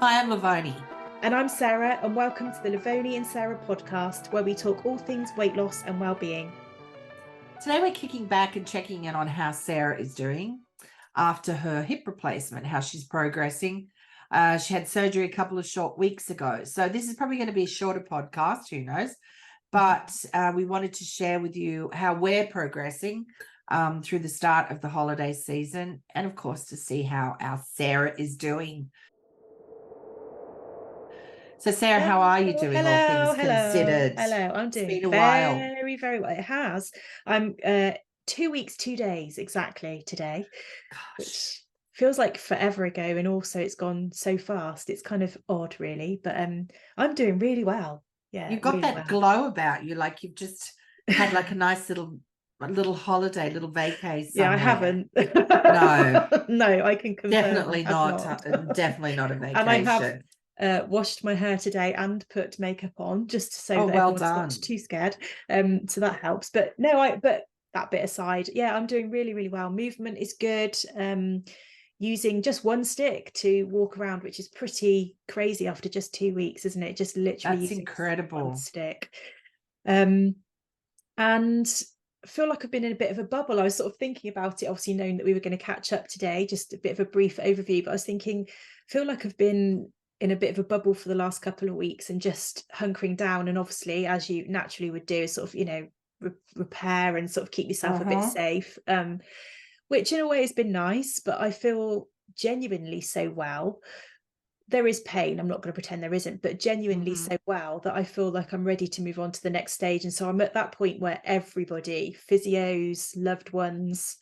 Hi, I'm Lovoni. And I'm Sarah, and welcome to the Lovoni and Sarah podcast, where we talk all things weight loss and well-being. Today we're kicking back and checking in on how Sarah is doing after her hip replacement, how she's progressing. She had surgery a couple of short weeks ago. So this is probably going to be a shorter podcast, who knows? But we wanted to share with you how we're progressing through the start of the holiday season, and of course to see how our Sarah is doing. So Sarah, how are you doing, all things considered? I'm It's doing been a while. very, very well. It has. I'm 2 weeks, 2 days exactly today, Gosh. which feels like forever ago, and also it's gone so fast. It's kind of odd, really, but I'm doing really well. Yeah, You've got really that well. glow about you, like you've just had like a nice little holiday, little vacay somewhere. Yeah, I haven't. No, No, I can confirm. definitely not. Definitely not a And I have vacation. washed my hair today and put makeup on just so Oh, that well everyone's done. not too scared. So that helps. But no, but that bit aside, yeah, I'm doing really, really well. Movement is good. Using just one stick to walk around, which is pretty crazy after just 2 weeks, isn't it? Just literally That's using one incredible. stick. And I feel like I've been in a bit of a bubble. I was sort of thinking about it, obviously knowing that we were going to catch up today, just a bit of a brief overview, but I was thinking, I feel like I've been in a bit of a bubble for the last couple of weeks and just hunkering down. And obviously, as you naturally would do, sort of, repair and sort of keep yourself a bit safe, which in a way has been nice, but I feel genuinely so well. There is pain, I'm not going to pretend there isn't, but genuinely so well that I feel like I'm ready to move on to the next stage. And so I'm at that point where everybody, physios, loved ones,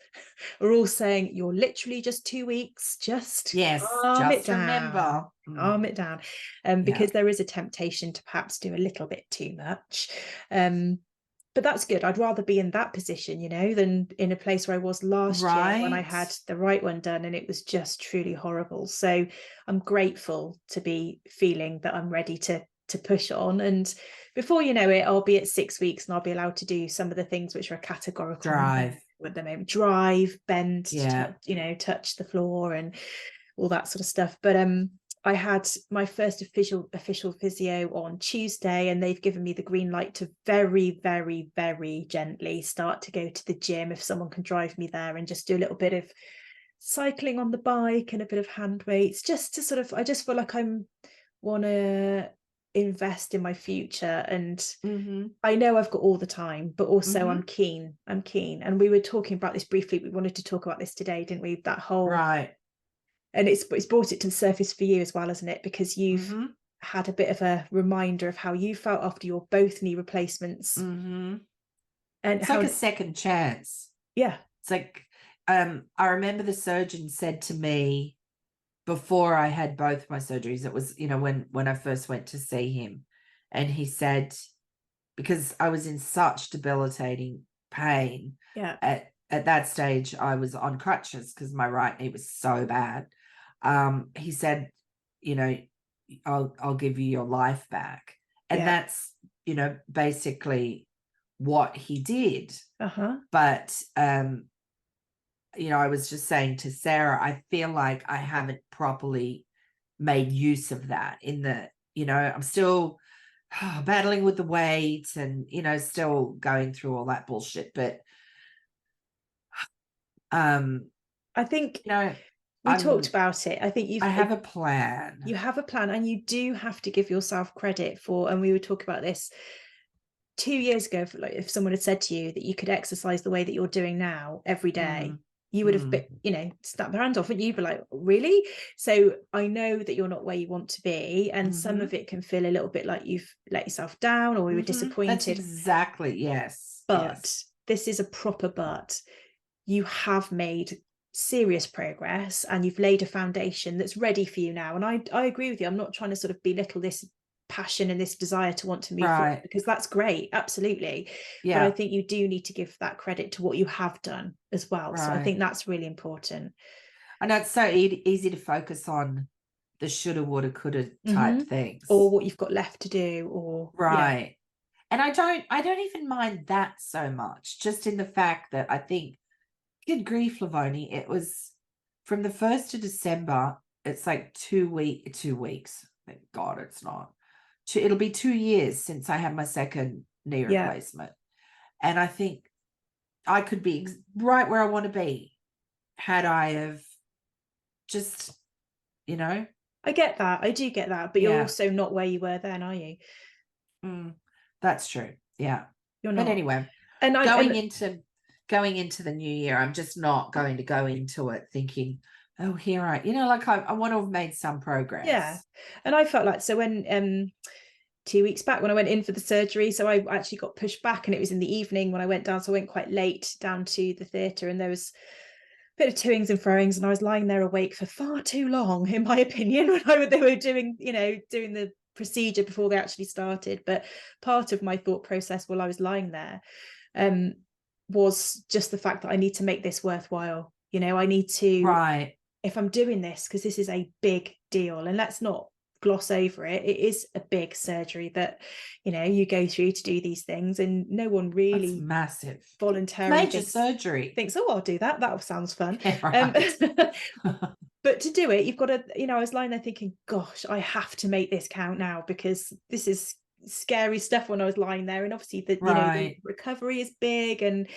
are all saying, you're literally just 2 weeks, just calm it down. Remember. Calm it down. Because there is a temptation to perhaps do a little bit too much. But that's good. I'd rather be in that position, than in a place where I was last year when I had the right one done and it was just truly horrible. So I'm grateful to be feeling that I'm ready to push on. And before you know it, I'll be at 6 weeks and I'll be allowed to do some of the things which are categorical. Drive. At the moment, drive, bend, touch the floor and all that sort of stuff. But I had my first official physio on Tuesday, and they've given me the green light to very, very, very gently start to go to the gym if someone can drive me there, and just do a little bit of cycling on the bike and a bit of hand weights, just to sort of, I just feel like I'm want to invest in my future. And I know I've got all the time, but also I'm keen. And we were talking about this briefly. We wanted to talk about this today, didn't we? That whole and it's brought it to the surface for you as well, isn't it? Because you've had a bit of a reminder of how you felt after your both knee replacements. And it's how like a second chance. Yeah. It's like, I remember the surgeon said to me before I had both my surgeries, it was, when I first went to see him, and he said, because I was in such debilitating pain. At that stage, I was on crutches because my right knee was so bad. He said, I'll give you your life back. And that's, basically what he did. But, I was just saying to Sarah, I feel like I haven't properly made use of that I'm still battling with the weight and, still going through all that bullshit. But I think we talked about it. I think I have a plan. You have a plan, and you do have to give yourself credit for, and we would talk about this 2 years ago, if someone had said to you that you could exercise the way that you're doing now every day, you would have been, snapped their hand off, and you'd be like, really? So I know that you're not where you want to be, and some of it can feel a little bit like you've let yourself down, or we were disappointed. That's exactly, yes. But this is a proper but. You have made serious progress, and you've laid a foundation that's ready for you now. And I agree with you. I'm not trying to sort of belittle this passion and this desire to want to move forward, because that's great, absolutely. But I think you do need to give that credit to what you have done as well. So I think that's really important. I know it's so easy to focus on the shoulda, woulda, coulda type things, or what you've got left to do, or and I don't even mind that so much, just in the fact that I think, good grief, Lovoni, it was from the 1st of December, it's like 2 weeks. Thank God it's not. It'll be 2 years since I had my second knee replacement. And I think I could be right where I want to be had I have just, I get that. I do get that. But you're also not where you were then, are you? That's true. Yeah. You're not. But anyway, and going into the new year, I'm just not going to go into it thinking, oh, here I want to have made some progress. Yeah. And I felt like, so when 2 weeks back when I went in for the surgery, so I actually got pushed back, and it was in the evening when I went down, so I went quite late down to the theatre, and there was a bit of toings and froings, and I was lying there awake for far too long, in my opinion, when they were doing the procedure before they actually started. But part of my thought process while I was lying there was just the fact that I need to make this worthwhile. I need to, right, if I'm doing this, because this is a big deal, and let's not gloss over it. It is a big surgery that you go through to do these things, and no one really that's massive voluntarily major surgery thinks, oh, I'll do that. That sounds fun. Yeah, right. But to do it, you've got to, I was lying there thinking, gosh, I have to make this count now, because this is scary stuff when I was lying there. And obviously the recovery is big, and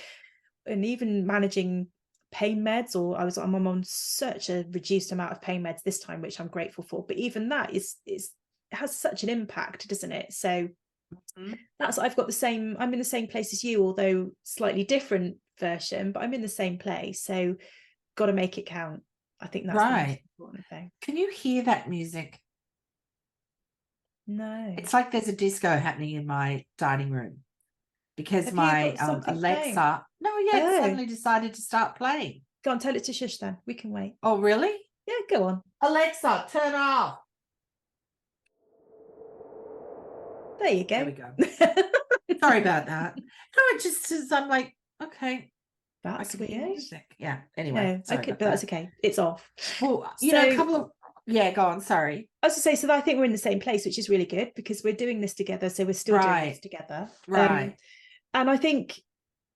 even managing pain meds, or I'm on such a reduced amount of pain meds this time, which I'm grateful for, but even that has such an impact, doesn't it? So that's, I'm in the same place as you, although slightly different version, but I'm in the same place. So got to make it count. I think that's the most important thing. Can you hear that music? No, it's like there's a disco happening in my dining room, because my Alexa suddenly decided to start playing. Go on, tell it to shush then. We can wait. Oh, really? Yeah, go on. Alexa, turn off. There you go. There we go. Sorry about that. No, it just is, I'm like, okay. That's weird. Yeah, anyway. No, okay, but that's okay. It's off. Well, a couple of, go on, sorry. I was to say, so I think we're in the same place, which is really good, because we're doing this together, so we're still doing this together. Right. And I think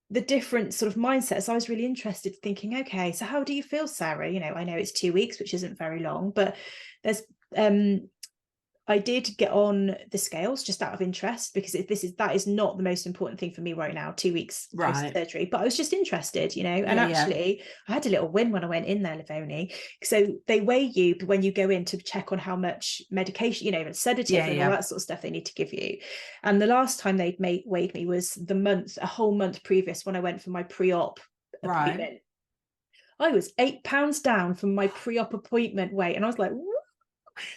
the different sort of mindsets, I was really interested, thinking, okay, so how do you feel, Sarah? I know it's 2 weeks, which isn't very long, but there's I did get on the scales just out of interest, because that is not the most important thing for me right now, 2 weeks post surgery, but I was just interested, and actually I had a little win when I went in there, Lovoni. So they weigh you when you go in to check on how much medication, and sedative and all that sort of stuff they need to give you. And the last time they'd weighed me was a whole month previous, when I went for my pre-op appointment. I was 8 pounds down from my pre-op appointment weight, and I was like,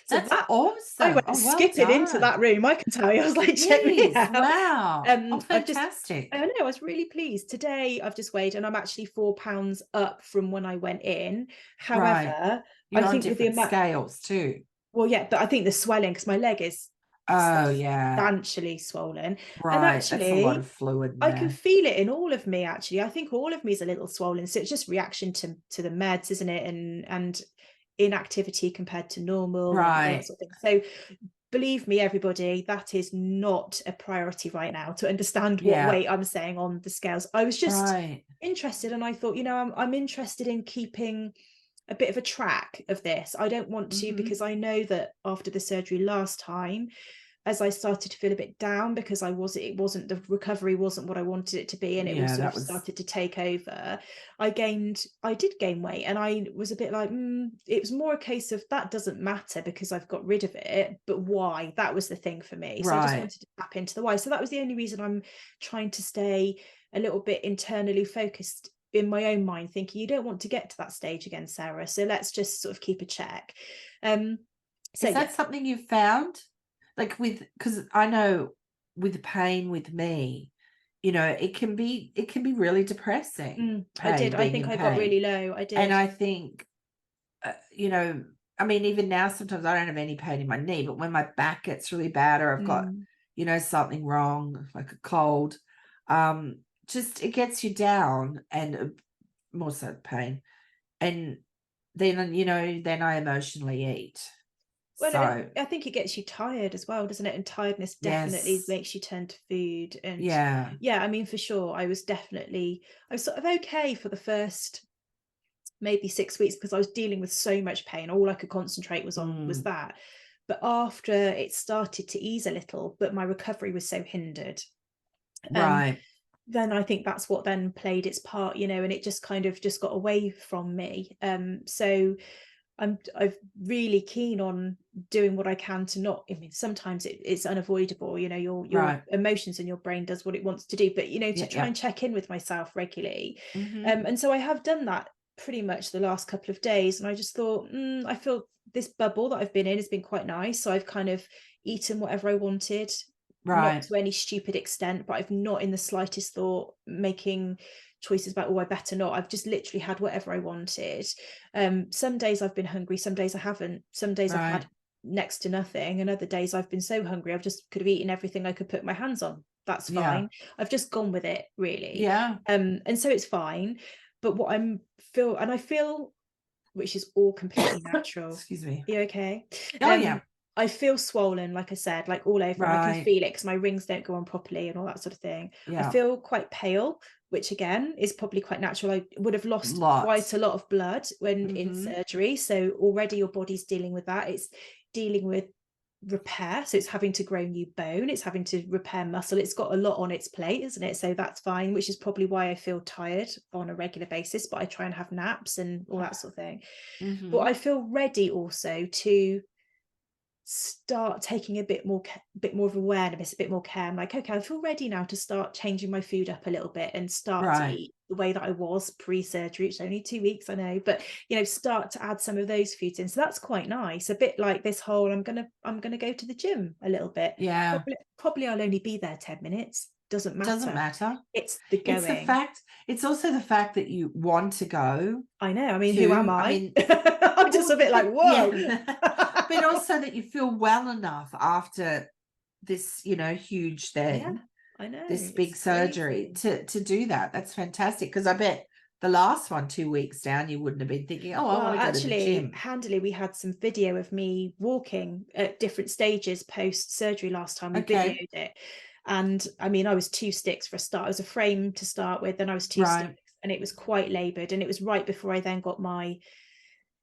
so that's awesome. I went skipping into that room, I can tell you. I was like, check me out. Wow. Fantastic. I know, I was really pleased. Today I've just weighed, and I'm actually 4 pounds up from when I went in. However, You're I think on different scales too. Well, yeah, but I think the swelling, because my leg is substantially swollen. Right. And actually, that's a lot of fluid there. I can feel it in all of me, actually. I think all of me is a little swollen. So it's just reaction to the meds, isn't it? And inactivity compared to normal, that sort of thing. So believe me, everybody, that is not a priority right now, to understand what weight I'm saying on the scales. I was just interested, and I thought, I'm interested in keeping a bit of a track of this. I don't want to, because I know that after the surgery last time, as I started to feel a bit down, because the recovery wasn't what I wanted it to be, and it also started to take over. I did gain weight, and I was a bit like, it was more a case of that doesn't matter because I've got rid of it, but why? That was the thing for me. So I just wanted to tap into the why. So that was the only reason I'm trying to stay a little bit internally focused in my own mind, thinking you don't want to get to that stage again, Sarah. So let's just sort of keep a check. So is that something you've found? Like because I know with pain with me, it can be really depressing. I think I got really low. I did. And I think, I mean, even now, sometimes I don't have any pain in my knee, but when my back gets really bad, or I've got, something wrong, like a cold, just it gets you down, and more so pain. And then, then I emotionally eat. Well, so, I think it gets you tired as well, doesn't it? And tiredness definitely makes you turn to food. And I mean, for sure, I was sort of okay for the first maybe 6 weeks, because I was dealing with so much pain. All I could concentrate was on was that. But after it started to ease a little, but my recovery was so hindered, Right. then I think that's what then played its part, you know, and it just kind of just got away from me. So I'm really keen on doing what I can to not, I mean, sometimes it's unavoidable, you know, your Right. emotions and your brain does what it wants to do, but, you know, to try and check in with myself regularly. And so I have done that pretty much the last couple of days. And I just thought, I feel this bubble that I've been in has been quite nice. So I've kind of eaten whatever I wanted, not Right. to any stupid extent, but I've not in the slightest thought making choices about, oh, I better not. I've just literally had whatever I wanted. Some days I've been hungry, some days I haven't. Some days I've had next to nothing, and other days I've been so hungry I've just could have eaten everything I could put my hands on. That's fine. I've just gone with it, really. And so it's fine. But what I feel, which is all completely natural. Excuse me. Are you okay? I feel swollen, like I said, like all over. And I can feel it because my rings don't go on properly and all that sort of thing. I feel quite pale, which again is probably quite natural. I would have lost quite a lot of blood when in surgery. So already your body's dealing with that. It's dealing with repair. So it's having to grow new bone. It's having to repair muscle. It's got a lot on its plate, isn't it? So that's fine, which is probably why I feel tired on a regular basis, but I try and have naps and all that sort of thing. But I feel ready also to start taking a bit more of awareness, a bit more care. I'm like, okay, I feel ready now to start changing my food up a little bit and start to eat the way that I was pre-surgery. It's only 2 weeks, I know, but you know, start to add some of those foods in. So that's quite nice. A bit like this whole I'm gonna go to the gym a little bit. Probably I'll only be there 10 minutes. Doesn't matter. It's the going. It's the fact. It's also the fact that you want to go. I know. I mean, who am I? I mean, I'm just a bit like, whoa. But also that you feel well enough after this, you know, huge thing. I know. This big surgery to do that. That's fantastic. Because I bet the last one, 2 weeks down, you wouldn't have been thinking, oh, I want to go to the gym. Handily, we had some video of me walking at different stages post-surgery last time. We videoed it. And I mean, I was 2 sticks for a start. I was a frame to start with, then I was 2 sticks, and it was quite laboured. And it was right before I then got my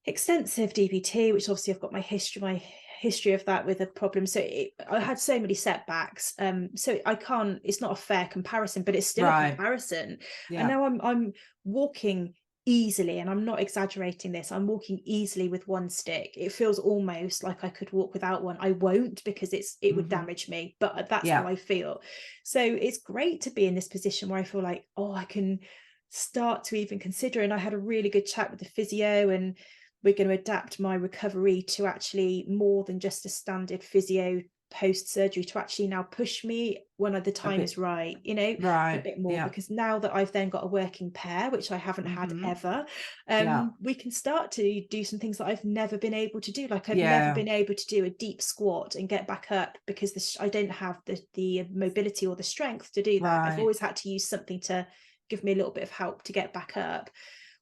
extensive DVT, which obviously I've got my history of that with a problem. So I had so many setbacks. So I can't, it's not a fair comparison, but it's still a comparison. And now I'm walking easily, and I'm not exaggerating this. I'm walking easily with 1 stick. It feels almost like I could walk without one. I won't, because it would damage me, but that's how I feel. So it's great to be in this position where I feel like, oh, I can start to even consider. And I had a really good chat with the physio, and we're going to adapt my recovery to actually more than just a standard physio post-surgery, to actually now push me when the time is right, you know, a bit more, because now that I've then got a working pair, which I haven't had ever, we can start to do some things that I've never been able to do. Like I've never been able to do a deep squat and get back up, because I don't have the mobility or the strength to do that. I've always had to use something to give me a little bit of help to get back up.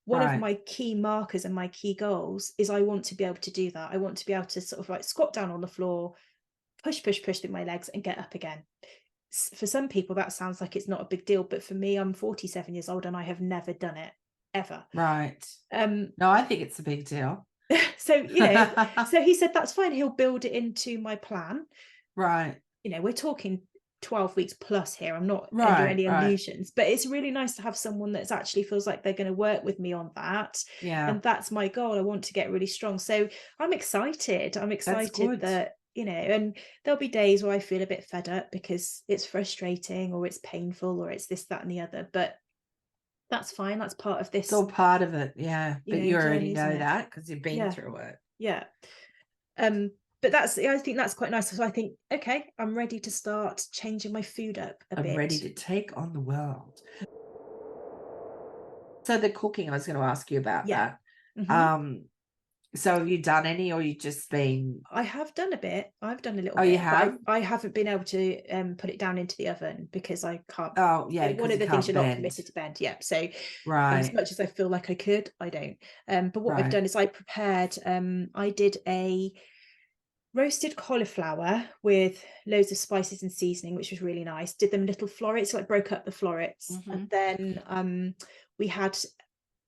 One of my key markers and my key goals is I want to be able to do that. I want to be able to sort of like squat down on the floor, push with my legs, and get up again. For some people that sounds like it's not a big deal, but for me, I'm 47 years old and I have never done it ever. No, I think it's a big deal. So, you know, so he said that's fine, he'll build it into my plan. You know, we're talking 12 weeks plus here. I'm not under any illusions, but it's really nice to have someone that's actually feels like they're going to work with me on that. And that's my goal. I want to get really strong. So I'm excited that, you know, and there'll be days where I feel a bit fed up because it's frustrating or it's painful or it's this, that, and the other, but that's fine. That's part of this. It's all part of it. But you already know that because you've been through it. But I think that's quite nice. So I think, okay, I'm ready to start changing my food up a bit. I'm ready to take on the world. So the cooking, I was going to ask you about that. So have you done any, or you just been? I have done a bit. I've done a little bit. Oh, you have? I haven't been able to put it down into the oven because I can't. Oh, yeah. One of the things you're not permitted to bend. So as much as I feel like I could, I don't. But what I've done is I prepared, I did a roasted cauliflower with loads of spices and seasoning, which was really nice. Did them little florets, like broke up the florets. And then we had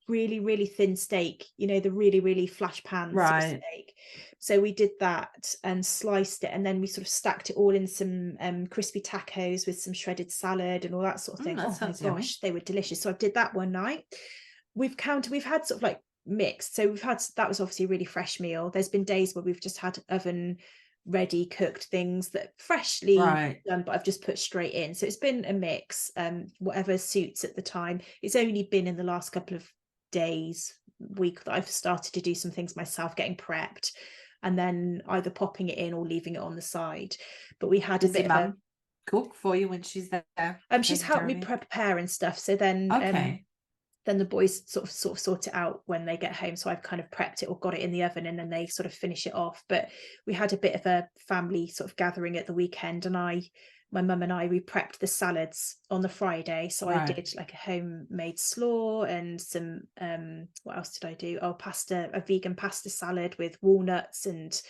really, really thin steak, you know, the really, really flash pan sort of Right. steak. So we did that and sliced it, and then we sort of stacked it all in some crispy tacos with some shredded salad and all that sort of thing. That Oh my sounds yummy. gosh, they were delicious. So I did that one night. We've had sort of like mixed. So that was obviously a really fresh meal. There's been days where we've just had oven ready cooked things that freshly Right. done, but I've just put straight in. So it's been a mix, whatever suits at the time. It's only been in the last couple of days, week, that I've started to do some things myself, getting prepped, and then either popping it in or leaving it on the side. But we had Does a bit your of mum cook for you when she's there? she's Taking helped care me of you? prepare and stuff. So then Okay. then the boys sort of sort it out when they get home. So I've kind of prepped it or got it in the oven, and then they sort of finish it off. But we had a bit of a family sort of gathering at the weekend, and my mum and I, we prepped the salads on the Friday. So I did like a homemade slaw and some what else did I do? Oh, a vegan pasta salad with walnuts and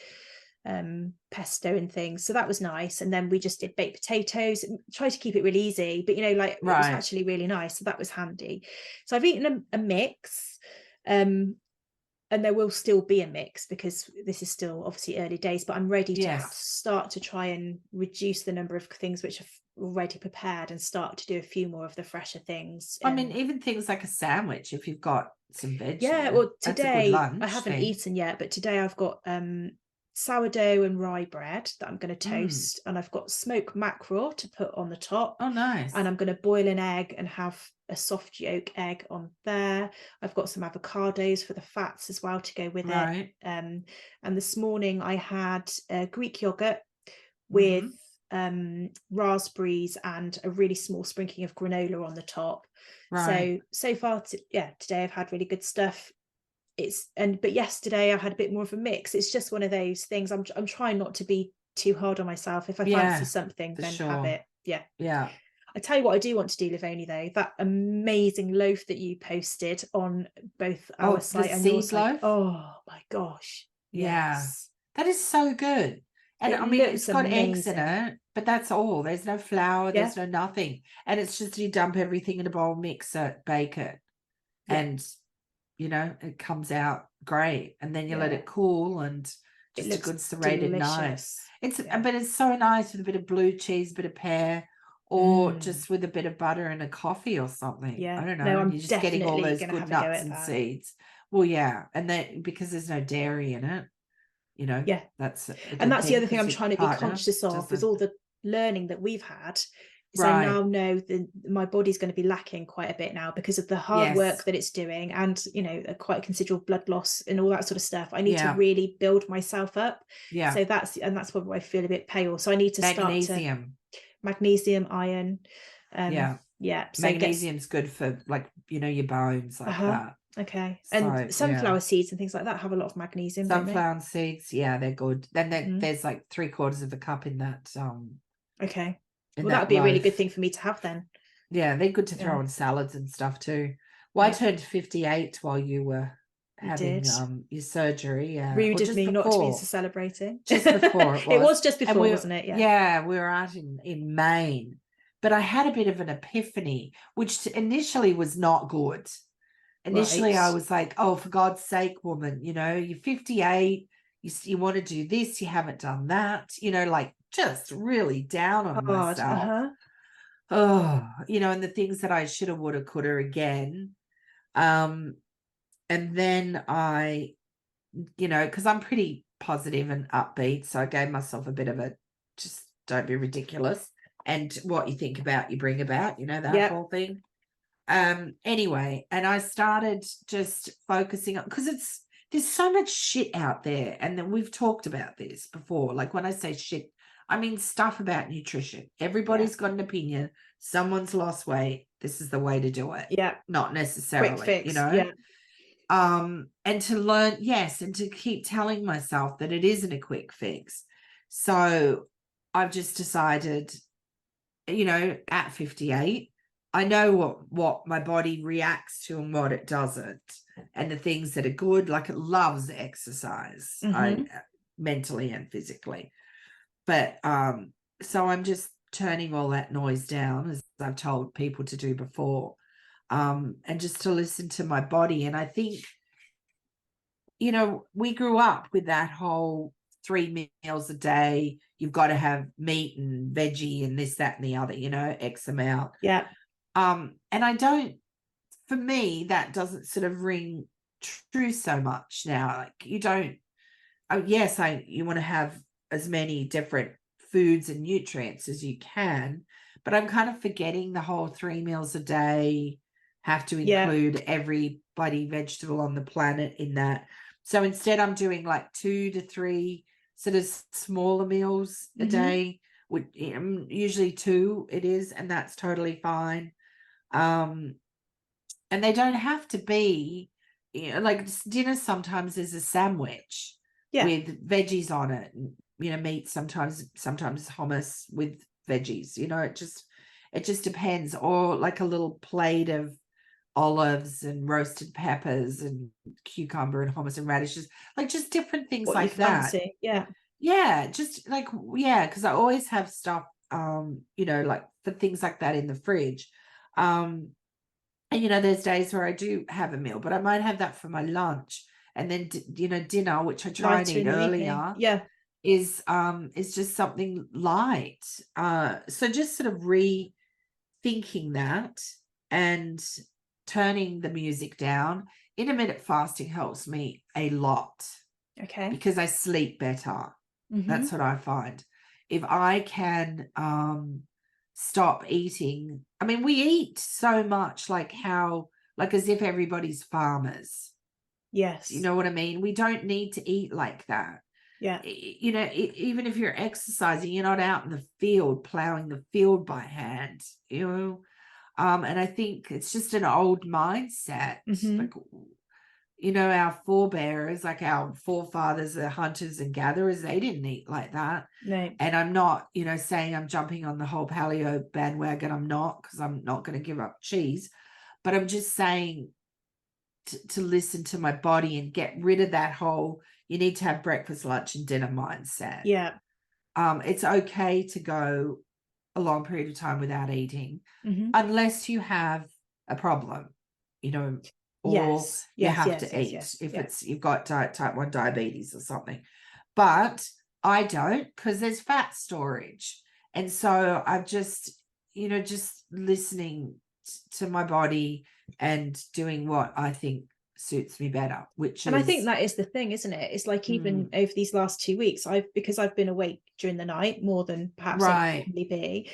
pesto and things. So that was nice. And then we just did baked potatoes, try to keep it really easy, but you know, like it was actually really nice. So that was handy. So I've eaten a mix. And there will still be a mix because this is still obviously early days, but I'm ready to start to try and reduce the number of things which are already prepared and start to do a few more of the fresher things. I mean, even things like a sandwich, if you've got some veg. Yeah, well, that's a good today lunch I haven't thing. eaten yet, but today I've got sourdough and rye bread that I'm going to toast, and I've got smoked mackerel to put on the top. Oh, nice. And I'm going to boil an egg and have a soft yolk egg on there. I've got some avocados for the fats as well to go with it. And this morning I had Greek yogurt with raspberries and a really small sprinkling of granola on the top. So far, today I've had really good stuff. But yesterday I had a bit more of a mix. It's just one of those things. I'm trying not to be too hard on myself. If I fancy something, then have it. Yeah. I tell you what I do want to do, Lovoni, though, that amazing loaf that you posted on both our site and your site. Loaf? Oh my gosh. Yes. That is so good. And I mean, it's got eggs in it, but that's all. There's no flour, there's no nothing. And it's just you dump everything in a bowl, mix it, bake it. And you know, it comes out great. And then you let it cool, and just a good serrated knife. But it's so nice with a bit of blue cheese, bit of pear, or just with a bit of butter and a coffee or something. I don't know. No, and you're just getting all those good nuts and seeds. Well, yeah. And then because there's no dairy in it, you know, that's the other thing I'm trying to be conscious of with all the learning that we've had. So I now know that my body's going to be lacking quite a bit now because of the hard work that it's doing, and you know, quite a considerable blood loss and all that sort of stuff. I need to really build myself up. So that's why I feel a bit pale. So I need to start to magnesium, iron. So magnesium's good for, like, you know, your bones, like that. Okay. And sunflower seeds and things like that have a lot of magnesium. Sunflower seeds, they're good. Then there's like 3/4 of a cup in that. Okay. Well, that would be a really good thing for me to have then. Yeah, they're good to throw on salads and stuff too. Well, I turned 58 while you were having your surgery. Rude of me not to be celebrating. Just before it was. It was just before, wasn't it? Yeah, we were out in Maine. But I had a bit of an epiphany, which initially was not good. Initially, I was like, oh, for God's sake, woman, you know, you're 58, you want to do this, you haven't done that, you know, like just really down on myself. Oh, you know, and the things that I shoulda, woulda, coulda again. And then I, you know, because I'm pretty positive and upbeat, so I gave myself a bit of a just don't be ridiculous. And what you think about, you bring about, you know, that whole thing. Anyway, and I started just focusing on, because there's so much shit out there, and then we've talked about this before. Like, when I say shit, I mean stuff about nutrition. Everybody's got an opinion. Someone's lost weight, this is the way to do it. Not necessarily quick fix, you know. And to learn, and to keep telling myself that it isn't a quick fix. So I've just decided, you know, at 58, I know what my body reacts to and what it doesn't, and the things that are good. Like, it loves exercise, mentally and physically. But so I'm just turning all that noise down, as I've told people to do before. and just to listen to my body. And I think, you know, we grew up with that whole 3 meals a day. You've got to have meat and veggie and this, that, and the other, you know, X amount. Yeah. And I don't, for me, that doesn't sort of ring true so much now. Like, you don't, yes, you want to have as many different foods and nutrients as you can, but I'm kind of forgetting the whole 3 meals a day have to include every bloody vegetable on the planet in that. So instead I'm doing like 2 to 3 sort of smaller meals a day, with usually 2 it is, and that's totally fine. And they don't have to be, you know, like dinner sometimes is a sandwich with veggies on it, and, you know, meat sometimes hummus with veggies, you know, it just depends. Or like a little plate of olives and roasted peppers and cucumber and hummus and radishes, like just different things What like you that. fancy. Just like, because I always have stuff, you know, like for things like that in the fridge. And, you know, there's days where I do have a meal, but I might have that for my lunch. And then, you know, dinner, which I try and eat earlier, is just something light. So just sort of rethinking that and turning the music down. Intermittent fasting helps me a lot. Okay. Because I sleep better. That's what I find. If I can stop eating, I mean, we eat so much like as if everybody's farmers. Yes. You know what I mean? We don't need to eat like that. Yeah. You know, even if you're exercising, you're not out in the field plowing the field by hand, you know. And I think it's just an old mindset. Like, you know, our forebears, like our forefathers, the hunters and gatherers, they didn't eat like that. No. And I'm not, you know, saying I'm jumping on the whole paleo bandwagon. I'm not, because I'm not going to give up cheese. But I'm just saying to listen to my body and get rid of that whole, you need to have breakfast, lunch, and dinner mindset. Yeah. It's okay to go a long period of time without eating, unless you have a problem, you know, or you have to eat if it's you've got type 1 diabetes or something. But I don't, because there's fat storage. And so I've just, you know, just listening to my body and doing what I think suits me better, and I think that is the thing, isn't it? It's like, even over these last 2 weeks, because I've been awake during the night more than perhaps I'd probably be,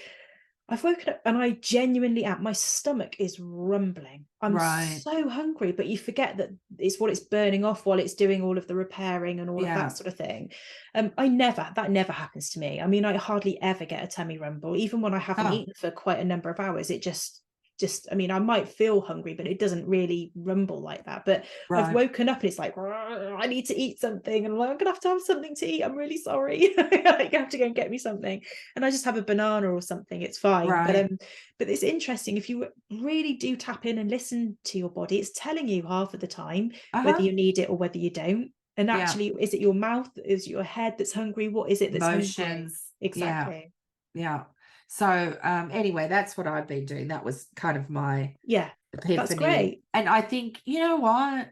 I've woken up and I genuinely am, my stomach is rumbling. I'm so hungry, but you forget that it's what it's burning off while it's doing all of the repairing and all of that sort of thing. That never happens to me. I mean, I hardly ever get a tummy rumble, even when I haven't eaten for quite a number of hours. It just, I mean, I might feel hungry, but it doesn't really rumble like that. But I've woken up and it's like, I need to eat something, and I'm like, I'm gonna have to have something to eat. I'm really sorry. Like, you have to go and get me something, and I just have a banana or something. It's fine. But it's interesting, if you really do tap in and listen to your body, it's telling you half of the time whether you need it or whether you don't. And actually, is it your mouth? Is it your head that's hungry? What is it that's hungry? Exactly. Yeah. So anyway, that's what I've been doing. That was kind of my epiphany. That's great. And I think, you know what?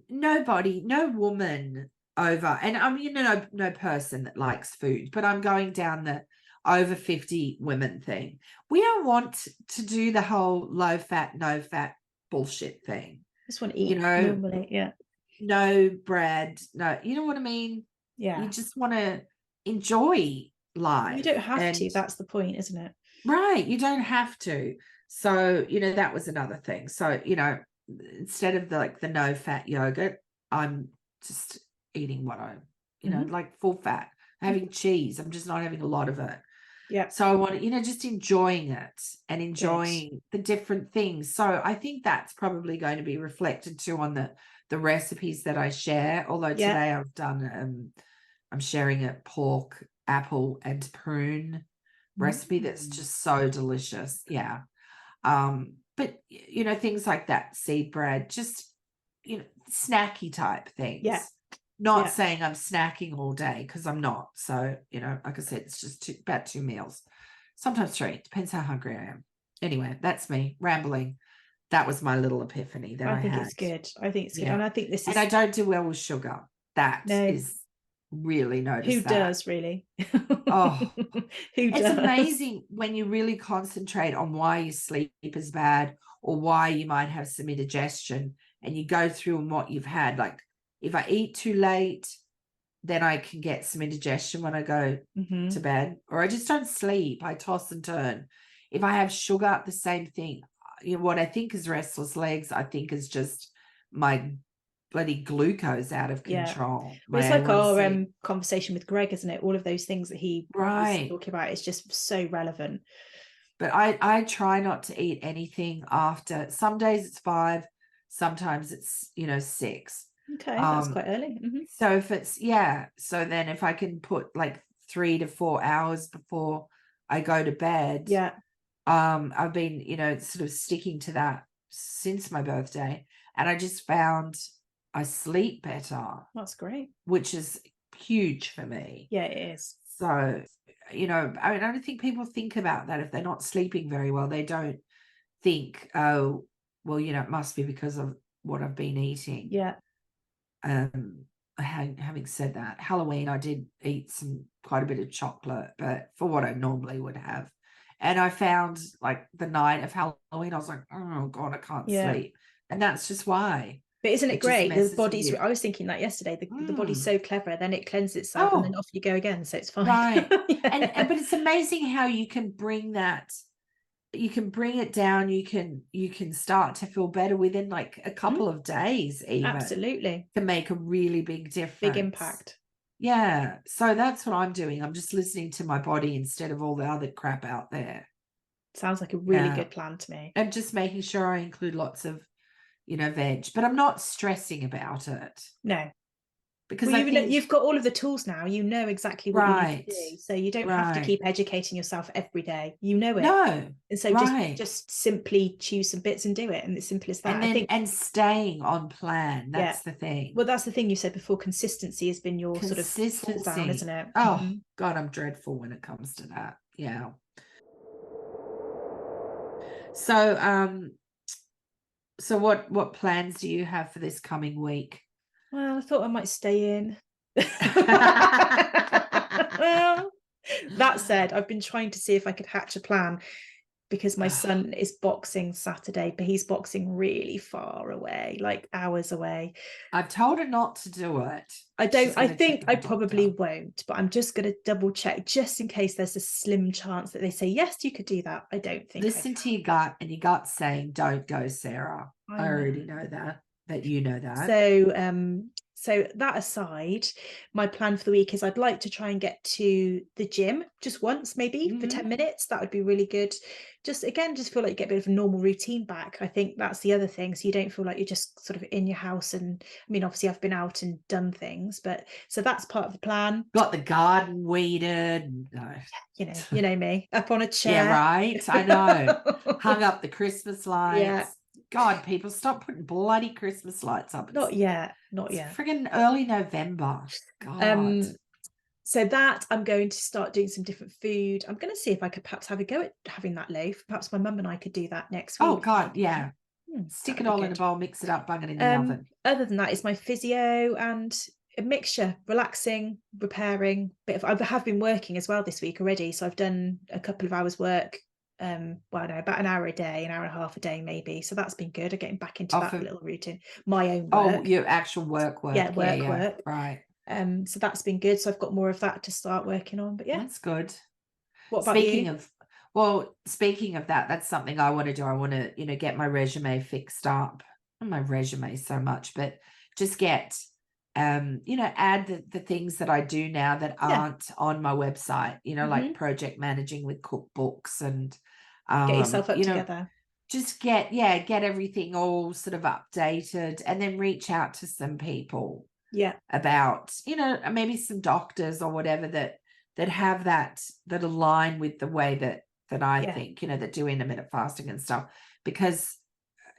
No woman over, and I'm, you know, no person that likes food, but I'm going down the over 50 women thing. We don't want to do the whole low fat, no fat bullshit thing. Just want to eat, you know, normally. No bread, no, you know what I mean? You just want to enjoy life. You don't have to. That's the point, isn't it? Right. You don't have to. So, you know, that was another thing. So, you know, instead of the no fat yogurt, I'm just eating what I, you know, like full fat, having cheese. I'm just not having a lot of it. Yeah. So I want to, you know, just enjoying it and enjoying the different things. So I think that's probably going to be reflected too on the recipes that I share. Although today I've done, I'm sharing a pork, apple, and prune recipe that's just so delicious. Yeah. But you know, things like that, seed bread, just, you know, snacky type things. Not saying I'm snacking all day, because I'm not. So, you know, like I said, it's just about 2 meals, sometimes 3. Depends how hungry I am. anyway, that's me rambling. That was my little epiphany that I think had. it's good. I think it's good. Yeah. And I think this is, and I don't do well with sugar. That no, is really notice who that. does really? Oh, Who it's does? amazing when you really concentrate on why your sleep is bad or why you might have some indigestion, and you go through and what you've had. Like if I eat too late, then I can get some indigestion when I go to bed, or I just don't sleep. I toss and turn. If I have sugar, the same thing. You know, what I think is restless legs, I think is just my bloody glucose out of control. Well, it's like our conversation with Greg, isn't it? All of those things that he was talking about is just so relevant. But I try not to eat anything after. Some days it's 5, sometimes it's 6. Okay, that's quite early. So if it's so then if I can put like 3 to 4 hours before I go to bed, I've been sort of sticking to that since my birthday, and I just found I sleep better. That's great. Which is huge for me. Yeah, it is. So, I mean, I don't think people think about that. If they're not sleeping very well, they don't think, oh, well, it must be because of what I've been eating. Yeah. Having said that, Halloween, I did eat quite a bit of chocolate, but for what I normally would have. And I found like the night of Halloween, I was like, oh God, I can't sleep. And that's just why. But isn't it great? The body's, I was thinking that yesterday, the body's so clever, then it cleanses itself and then off you go again. So it's fine. Right. But it's amazing how you can bring that, you can bring it down, you can start to feel better within like a couple of days even. Absolutely. To make a really big difference. Big impact. Yeah. So that's what I'm doing. I'm just listening to my body instead of all the other crap out there. Sounds like a really good plan to me. And just making sure I include lots of veg, but I'm not stressing about it. No, because you've got all of the tools now. You know exactly what you need to do, so you don't have to keep educating yourself every day. You know it. No, and so just simply choose some bits and do it, and it's simple as that. And then, and staying on plan. That's the thing. Well, that's the thing you said before. Consistency has been your sort of fall down, isn't it? Oh God, I'm dreadful when it comes to that. Yeah. So what plans do you have for this coming week? Well, I thought I might stay in. That said, I've been trying to see if I could hatch a plan, because my son is boxing Saturday, but he's boxing really far away, like hours away. I've told her not to do it. I think I probably won't, but I'm just going to double check just in case there's a slim chance that they say, yes, you could do that. I don't think. Listen to your gut, and your gut's saying, don't go, Sarah. I already know that you know that. So that aside, my plan for the week is I'd like to try and get to the gym just once, maybe for 10 minutes. That would be really good. Just feel like you get a bit of a normal routine back. I think that's the other thing. So you don't feel like you're just sort of in your house. And I mean, obviously I've been out and done things, but so that's part of the plan. Got the garden weeded. No. You know me, up on a chair. Yeah, right. I know. Hung up the Christmas lights. Yeah. God, people, stop putting bloody Christmas lights up. Not yet. Friggin' early November. God. So that I'm going to start doing some different food. I'm going to see if I could perhaps have a go at having that loaf. Perhaps my mum and I could do that next week. Oh God, yeah. Stick it all in a bowl, mix it up, bung it in the oven. Other than that, it's my physio and a mixture, relaxing, repairing. I have been working as well this week already, so I've done a couple of hours work. About an hour a day, an hour and a half a day maybe, so that's been good. I'm getting back into that little routine, my own work. Your actual work. Work, right. So that's been good, so I've got more of that to start working on, but that's good. What about you? Speaking of that, that's something I want to do. I want to get my resume fixed up. Not my resume so much, but just get add the things that I do now that aren't on my website, like project managing with cookbooks and get yourself up together. Just get everything all sort of updated, and then reach out to some people about maybe some doctors or whatever that have that align with the way that I think, that do intermittent fasting and stuff, because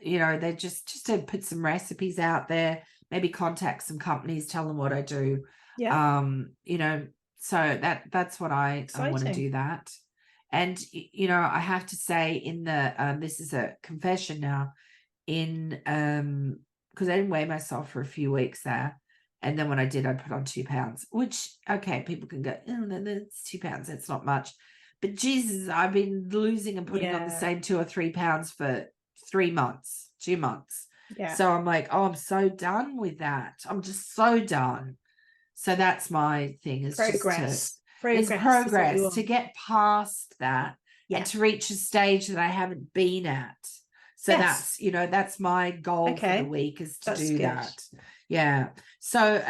they're just to put some recipes out there, maybe contact some companies, tell them what I do. So that's what I want to do that. And, you know, I have to say in the, this is a confession now, because I didn't weigh myself for a few weeks there. And then when I did, I put on 2 pounds, which, okay, people can go, oh, no, that's 2 pounds. That's not much. But Jesus, I've been losing and putting on the same 2 or 3 pounds for 3 months, 2 months. Yeah. So I'm like, oh, I'm so done with that. I'm just so done. So that's my thing, is Progress. Progress to get past that and to reach a stage that I haven't been at. So that's, you know, that's my goal for the week, is to do that. Yeah. So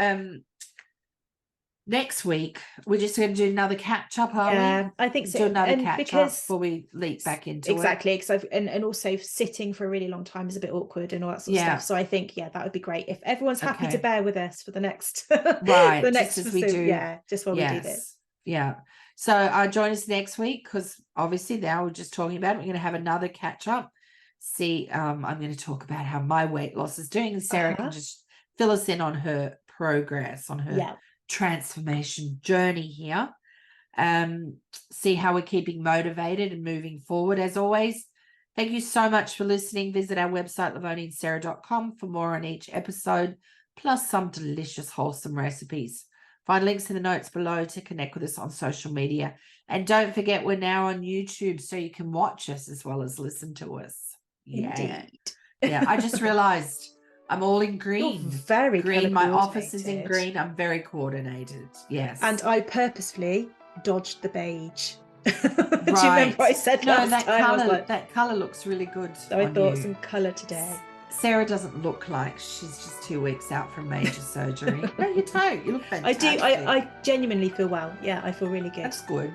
next week we're just going to do another catch up, are we? I think so. Do another catch up before we leap back into exactly, because I've and also sitting for a really long time is a bit awkward and all that sort of stuff. So I think that would be great if everyone's happy to bear with us for the next the next as we do just while we do this. Yeah. So join us next week, because obviously now we're just talking about it. We're going to have another catch up. See, I'm going to talk about how my weight loss is doing, and Sarah can just fill us in on her progress, on her transformation journey here. See how we're keeping motivated and moving forward. As always, thank you so much for listening. Visit our website, lovoniandsarah.com, for more on each episode, plus some delicious, wholesome recipes. Find links in the notes below to connect with us on social media. And don't forget, we're now on YouTube, so you can watch us as well as listen to us. Indeed. Yeah, I just realized I'm all in green. You're very green. My office is in green. I'm very coordinated. Yes. And I purposefully dodged the beige. Do you remember I said last time? That color looks really good. So I thought some color today. Sarah doesn't look like she's just 2 weeks out from major surgery. No, you don't. You look fantastic. I do. I genuinely feel well. Yeah, I feel really good. That's good.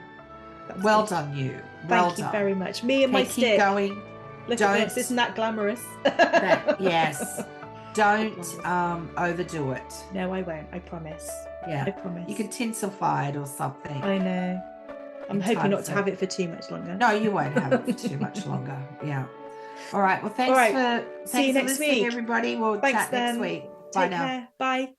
Well done, you. Thank you very much. Me and my stick. Keep going. Look at this. Isn't that glamorous? Yes. Don't overdo it. No, I won't. I promise. Yeah. I promise. You can tinselfy it or something. I know. I'm hoping not to have it for too much longer. No, you won't have it for too much longer. Yeah. All right. Well, thanks for see you next week, everybody. We'll chat next week. Bye now. Bye.